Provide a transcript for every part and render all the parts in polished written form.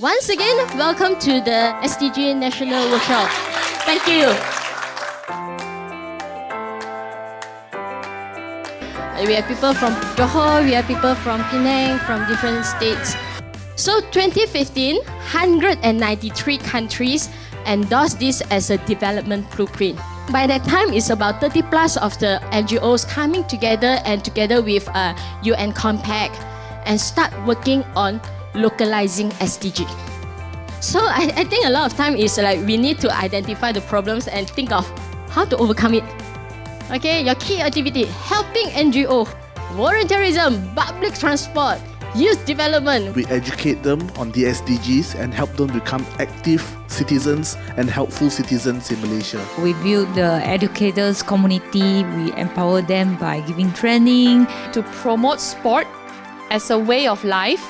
Once again, welcome to the SDG National Workshop. Thank you. We have people from Johor, we have people from Penang, from different states. So 2015, 193 countries endorsed this as a development blueprint. By that time, it's about 30 plus of the NGOs coming together and together with a UN Compact and start working on localizing SDG. So I think a lot of time is like we need to identify the problems and think of how to overcome it. Okay, your key activity, helping NGO, volunteerism, public transport, youth development. We educate them on the SDGs and help them become active citizens and helpful citizens in Malaysia. We build the educators community, we empower them by giving training. To promote sport as a way of life.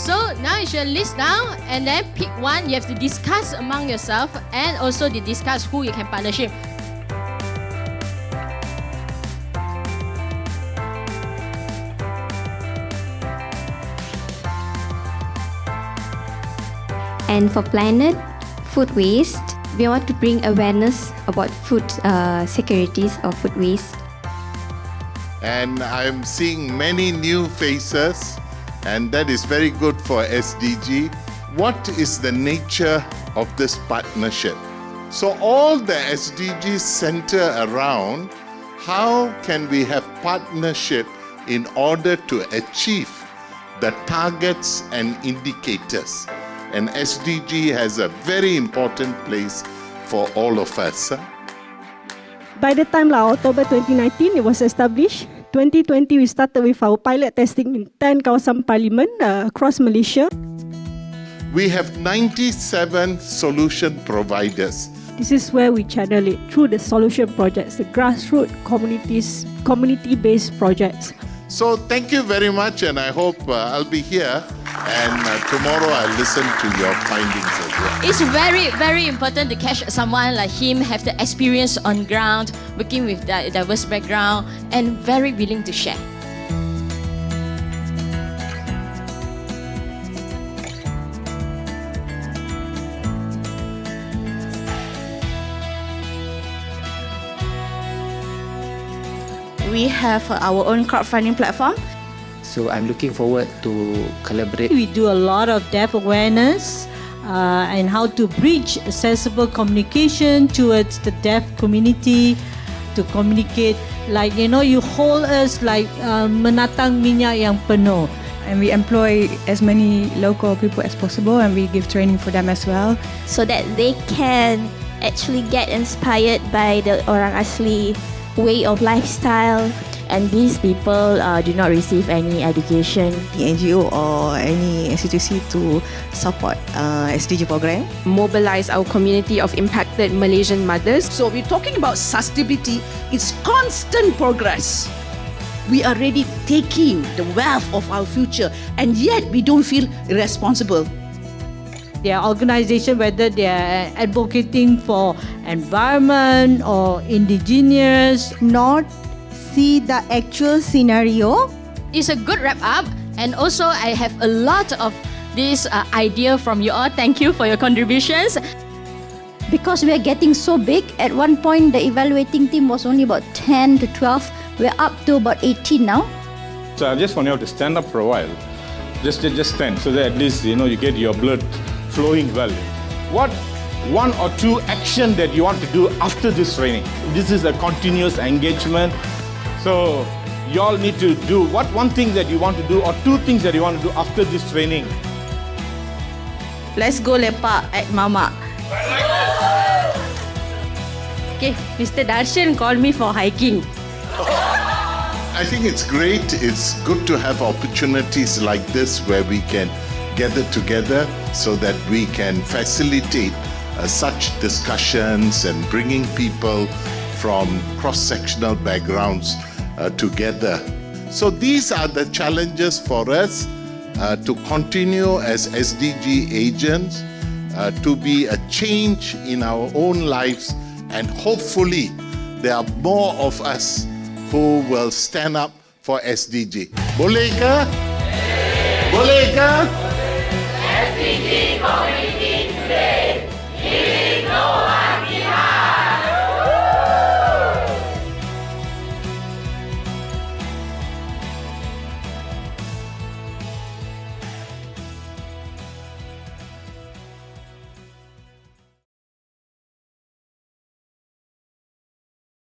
So now you should list down and then pick one. You have to discuss among yourself and also to discuss who you can partnership. And for planet, food waste, we want to bring awareness about food securities or food waste. And I'm seeing many new faces, and that is very good for SDG. What is the nature of this partnership? So all the SDGs center around how can we have partnership in order to achieve the targets and indicators. And SDG has a very important place for all of us. By the time October 2019, it was established. 2020, we started with our pilot testing in 10 kawasan parliament across Malaysia. We have 97 solution providers. This is where we channel it through the solution projects, the grassroots community-based projects. So thank you very much, and I hope I'll be here, and tomorrow I'll listen to your findings as well. It's very, very important to catch someone like him, have the experience on ground, working with diverse background, and very willing to share. We have our own crowdfunding platform. So I'm looking forward to collaborate. We do a lot of deaf awareness and how to bridge accessible communication towards the deaf community, to communicate like, you hold us like menatang minyak yang penuh. And we employ as many local people as possible, and we give training for them as well. So that they can actually get inspired by the orang asli way of lifestyle. And these people do not receive any education, the NGO or any institution to support SDG program. Mobilize our community of impacted Malaysian mothers. So we're talking about sustainability. It's constant progress. We are already taking the wealth of our future, and yet we don't feel irresponsible. Their organization, whether they are advocating for environment or indigenous, Not see the actual scenario. It's a good wrap up, and also I have a lot of this idea from you all. Thank you for your contributions. Because we are getting so big, at one point the evaluating team was only about 10 to 12. We're up to about 18 now. So I just want you to stand up for a while. Just stand so that at least you get your blood flowing well. What one or two action that you want to do after this training? This is a continuous engagement. So you all need to do one thing that you want to do or two things that you want to do after this training. Let's go lepak at Mama. Okay, Mr. Darshan called me for hiking. I think it's great. It's good to have opportunities like this where we can gather together so that we can facilitate such discussions and bringing people from cross-sectional backgrounds together. So these are the challenges for us to continue as SDG agents, to be a change in our own lives, and hopefully there are more of us who will stand up for SDG. Boleh ke? Boleh ke? SDG